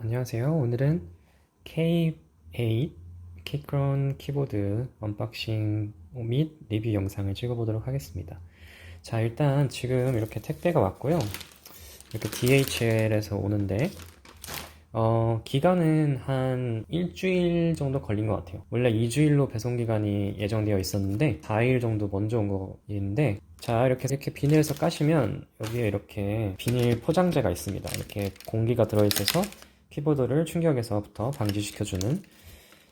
안녕하세요. 오늘은 K8 키크론 키보드 언박싱 및 리뷰 영상을 찍어보도록 하겠습니다. 자, 일단 지금 이렇게 택배가 왔고요. 이렇게 DHL에서 오는데 기간은 한 일주일 정도 걸린 것 같아요. 원래 2주일로 배송 기간이 예정되어 있었는데 4일 정도 먼저 온 거인데, 자, 이렇게 비닐에서 까시면 여기에 이렇게 비닐 포장재가 있습니다. 이렇게 공기가 들어있어서 키보드를 충격에서부터 방지시켜주는.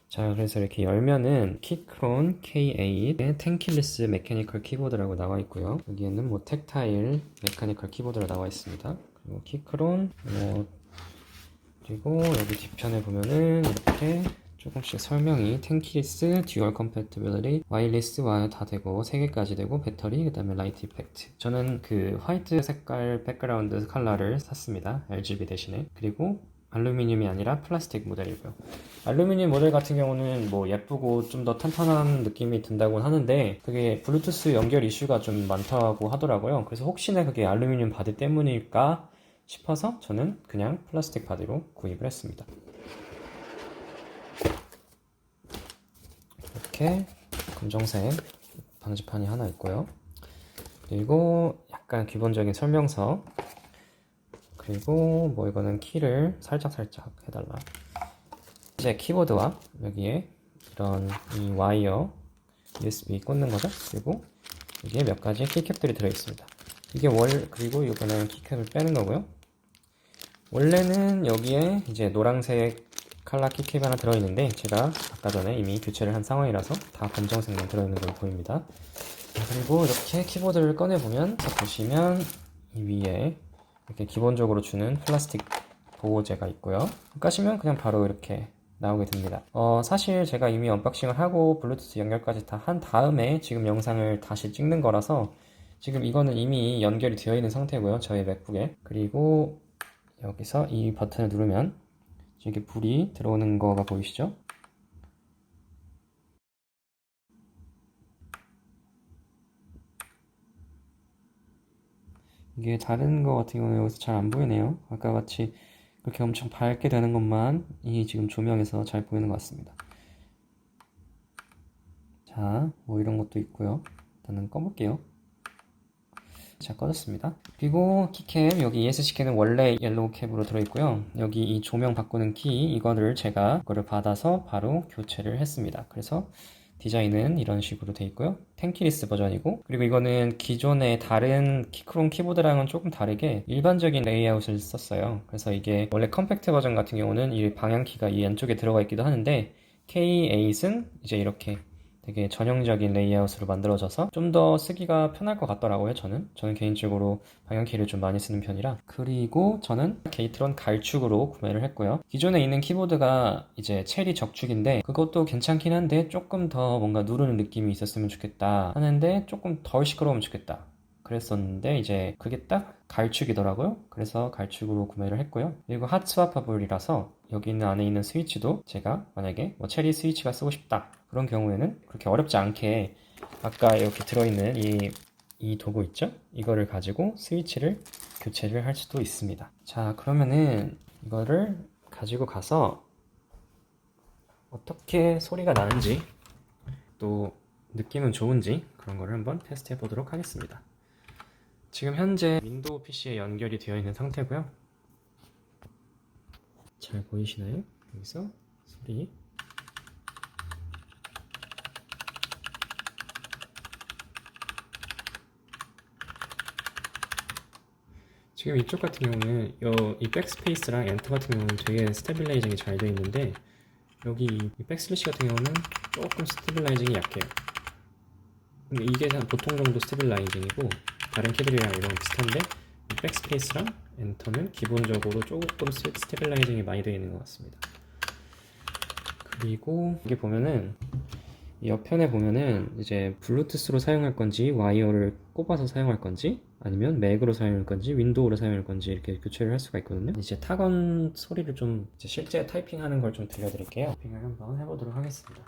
자, 그래서 이렇게 열면은 키크론 K8의 텐킬리스 메카니컬 키보드라고 나와 있고요. 여기에는 뭐 텍타일 메카니컬 키보드로 나와 있습니다. 그리고 키크론 그리고 여기 뒤편에 보면은 이렇게 조금씩 설명이 텐키리스, 듀얼 컴패티빌리티, 와이어리스 와이어 다 되고 3개까지 되고 배터리, 그 다음에 라이트 이펙트. 저는 그 화이트 색깔 백그라운드 컬러를 샀습니다. RGB 대신에. 그리고 알루미늄이 아니라 플라스틱 모델이고요. 알루미늄 모델 같은 경우는 뭐 예쁘고 좀 더 탄탄한 느낌이 든다고 하는데, 그게 블루투스 연결 이슈가 좀 많다고 하더라고요. 그래서 혹시나 그게 알루미늄 바디 때문일까 싶어서 저는 그냥 플라스틱 바디로 구입을 했습니다. 이렇게 검정색 방지판이 하나 있고요. 그리고 약간 기본적인 설명서, 그리고 뭐 이거는 키를 살짝 해달라. 이제 키보드와 여기에 이런 이 와이어 USB 꽂는 거죠. 그리고 여기에 몇 가지 키캡들이 들어있습니다. 이게 그리고 이거는 키캡을 빼는 거고요. 원래는 여기에 이제 노란색 칼라 키캡이 하나 들어있는데, 제가 아까 전에 이미 교체를 한 상황이라서 다 검정색만 들어있는 걸로 보입니다. 그리고 이렇게 키보드를 꺼내보면, 보시면 이 위에 이렇게 기본적으로 주는 플라스틱 보호제가 있고요. 까시면 그냥 바로 이렇게 나오게 됩니다. 사실 제가 이미 언박싱을 하고 블루투스 연결까지 다 한 다음에 지금 영상을 다시 찍는 거라서 지금 이거는 이미 연결이 되어 있는 상태고요, 저희 맥북에. 그리고 여기서 이 버튼을 누르면 이렇게 불이 들어오는 거가 보이시죠? 이게 다른 거 같은 경우는 여기서 잘 안 보이네요. 아까 같이 그렇게 엄청 밝게 되는 것만 이 지금 조명에서 잘 보이는 것 같습니다. 자, 뭐 이런 것도 있고요. 일단은 꺼볼게요. 자, 꺼졌습니다. 그리고 키캡, 여기 ESC 캡은 원래 옐로우 캡으로 들어있고요. 여기 이 조명 바꾸는 키, 이거를 제가 그거를 받아서 바로 교체를 했습니다. 그래서 디자인은 이런 식으로 돼 있고요. 텐키리스 버전이고, 그리고 이거는 기존의 다른 키크론 키보드랑은 조금 다르게 일반적인 레이아웃을 썼어요. 그래서 이게 원래 컴팩트 버전 같은 경우는 이 방향키가 이 안쪽에 들어가 있기도 하는데, K8은 이제 이렇게 되게 전형적인 레이아웃으로 만들어져서 좀 더 쓰기가 편할 것 같더라고요. 저는 개인적으로 방향키를 좀 많이 쓰는 편이라. 그리고 저는 게이트론 갈축으로 구매를 했고요. 기존에 있는 키보드가 이제 체리 적축인데, 그것도 괜찮긴 한데 조금 더 뭔가 누르는 느낌이 있었으면 좋겠다 하는데, 조금 덜 시끄러우면 좋겠다 그랬었는데, 이제 그게 딱 갈축이더라고요. 그래서 갈축으로 구매를 했고요. 그리고 핫 스와퍼블이라서 여기 있는 안에 있는 스위치도 제가 만약에 뭐 체리 스위치가 쓰고 싶다 그런 경우에는 그렇게 어렵지 않게 아까 이렇게 들어있는 이 도구 있죠? 이거를 가지고 스위치를 교체를 할 수도 있습니다. 자, 그러면은 이거를 가지고 가서 어떻게 소리가 나는지, 또 느낌은 좋은지 그런 거를 한번 테스트 해보도록 하겠습니다. 지금 현재 윈도우 PC에 연결이 되어 있는 상태고요. 잘 보이시나요? 여기서 소리. 지금 이쪽 같은 경우는 이 백스페이스랑 엔터 같은 경우는 되게 스테빌라이징이 잘 되어 있는데, 여기 이 백슬래시 같은 경우는 조금 스테빌라이징이 약해요. 근데 이게 한 보통 정도 스테빌라이징이고, 다른 키들이랑 이런 비슷한데 이 백스페이스랑 엔터는 기본적으로 조금 스테빌라이징이 많이 되어 있는 것 같습니다. 그리고 여기 보면은 이 옆편에 보면은 이제 블루투스로 사용할 건지, 와이어를 꼽아서 사용할 건지, 아니면 맥으로 사용할 건지, 윈도우로 사용할 건지 이렇게 교체를 할 수가 있거든요. 이제 타건 소리를 좀 이제 실제 타이핑하는 걸 좀 들려드릴게요. 타이핑을 한번 해보도록 하겠습니다.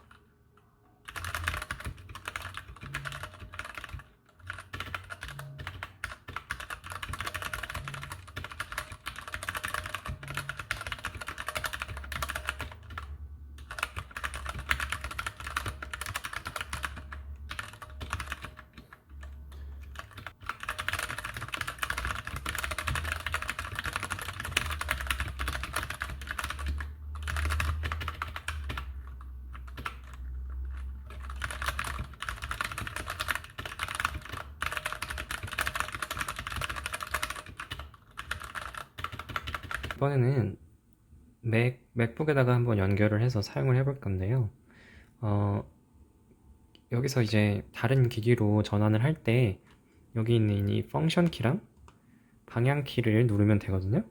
이번에는 맥북에다가 한번 연결을 해서 사용을 해볼 건데요. 여기서 이제 다른 기기로 전환을 할 때 여기 있는 이 펑션 키랑 방향 키를 누르면 되거든요.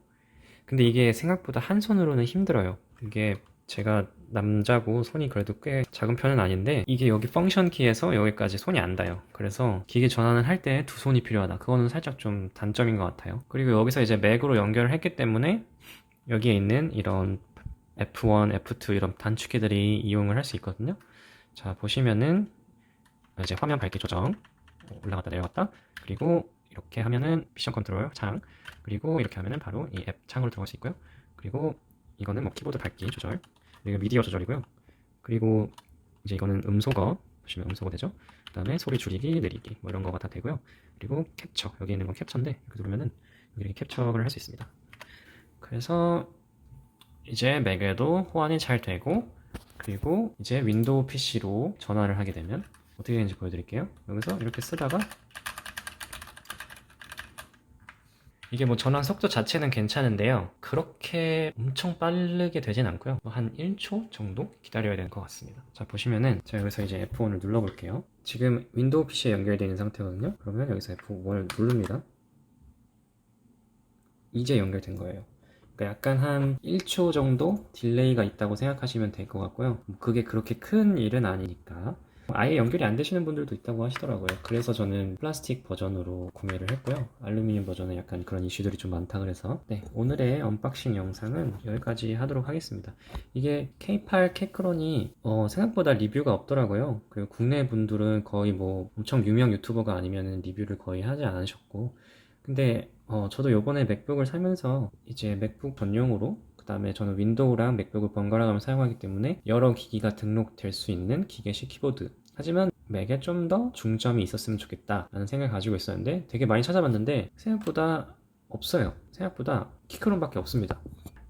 근데 이게 생각보다 한 손으로는 힘들어요. 이게 제가 남자고 손이 그래도 꽤 작은 편은 아닌데 이게 여기 펑션 키에서 여기까지 손이 안 닿아요. 그래서 기계 전환을 할 때 두 손이 필요하다. 그거는 살짝 좀 단점인 것 같아요. 그리고 여기서 이제 맥으로 연결을 했기 때문에 여기에 있는 이런 F1, F2 이런 단축키들이 이용을 할 수 있거든요. 자, 보시면은 이제 화면 밝기 조정 올라갔다 내려갔다, 그리고 이렇게 하면은 미션 컨트롤 창, 그리고 이렇게 하면은 바로 이 앱 창으로 들어갈 수 있고요. 그리고 이거는 뭐 키보드 밝기 조절, 그리고 미디어 조절이고요. 그리고 이제 이거는 음소거, 보시면 음소거 되죠. 그 다음에 소리 줄이기, 느리기 뭐 이런 거가 다 되고요. 그리고 캡처, 여기 있는 건 캡처인데 이렇게 누르면은 이렇게 캡처를 할 수 있습니다. 그래서 이제 맥에도 호환이 잘 되고, 그리고 이제 윈도우 PC로 전환을 하게 되면 어떻게 되는지 보여드릴게요. 여기서 이렇게 쓰다가 이게 뭐 전환 속도 자체는 괜찮은데요. 그렇게 엄청 빠르게 되진 않고요. 한 1초 정도 기다려야 되는 것 같습니다. 자, 보시면은 제가 여기서 이제 F1을 눌러볼게요. 지금 윈도우 PC에 연결되어 있는 상태거든요. 그러면 여기서 F1을 누릅니다. 이제 연결된 거예요. 그러니까 약간 한 1초 정도 딜레이가 있다고 생각하시면 될 것 같고요. 그게 그렇게 큰 일은 아니니까. 아예 연결이 안 되시는 분들도 있다고 하시더라고요. 그래서 저는 플라스틱 버전으로 구매를 했고요. 알루미늄 버전은 약간 그런 이슈들이 좀 많다 그래서. 네, 오늘의 언박싱 영상은 여기까지 하도록 하겠습니다. 이게 K8 캐크론이 생각보다 리뷰가 없더라고요. 그리고 국내 분들은 거의 뭐 엄청 유명 유튜버가 아니면 리뷰를 거의 하지 않으셨고, 근데 저도 요번에 맥북을 사면서 이제 맥북 전용으로, 그 다음에 저는 윈도우랑 맥북을 번갈아 가면서 사용하기 때문에 여러 기기가 등록될 수 있는 기계식 키보드, 하지만 맥에 좀 더 중점이 있었으면 좋겠다 라는 생각을 가지고 있었는데 되게 많이 찾아봤는데 생각보다 없어요. 생각보다 키크론밖에 없습니다.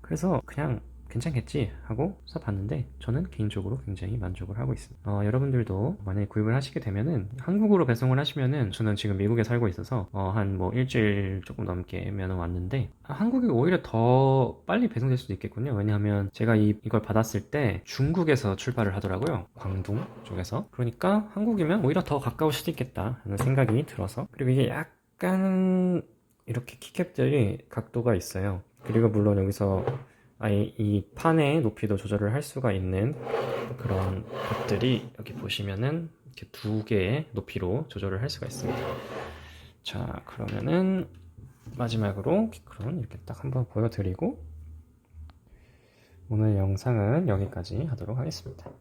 그래서 그냥 괜찮겠지 하고 써봤는데 저는 개인적으로 굉장히 만족을 하고 있습니다. 여러분들도 만약에 구입을 하시게 되면은 한국으로 배송을 하시면은, 저는 지금 미국에 살고 있어서 한 뭐 일주일 조금 넘게면 왔는데 한국에 오히려 더 빨리 배송될 수도 있겠군요. 왜냐하면 제가 이걸 받았을 때 중국에서 출발을 하더라고요. 광둥 쪽에서. 그러니까 한국이면 오히려 더 가까울 수도 있겠다 하는 생각이 들어서. 그리고 이게 약간 이렇게 키캡들이 각도가 있어요. 그리고 물론 여기서 아예 이 판의 높이도 조절을 할 수가 있는 그런 것들이 여기 보시면은 이렇게 두 개의 높이로 조절을 할 수가 있습니다. 자, 그러면은 마지막으로 키크론 이렇게 딱 한번 보여드리고 오늘 영상은 여기까지 하도록 하겠습니다.